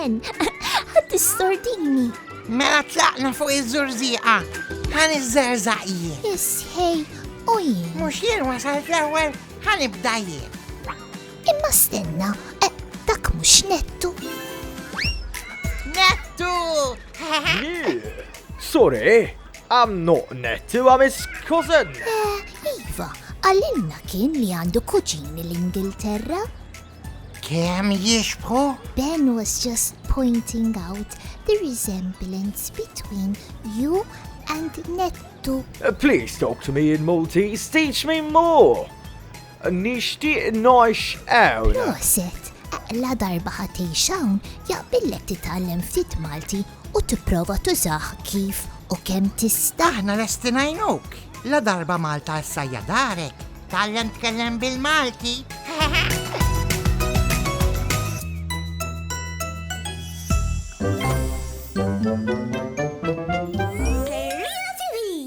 Amen! Ħadd istordini. Mela tlaqna fuq iż-żurżieqa. Ħan iż-żerżaqijien. Isħej u jien. Mhux jien wasalt l-ewwel, ħanibda jien. Imma stenna, dak mhux nettu. Nettu! Sorry, I'm not Nettu, I'm his cousin. Iva, għalilna kien li għandu kuġini l-Ingilterra. Kemm jixbħu? Ben was just pointing out the resemblance between you and Nettu. Please talk to me in Maltese, teach me more. Nixtieq ngħix hawn. Proset, Ladarba ħatejxawn jaqbillek titgħallem ftit Malti u tipprova tużah kif u kemm tista'. Aħna lesti ngħinuk. Ladarba Malta issa hija darek. Tgħallem tkellem bil-Malti. Creativity!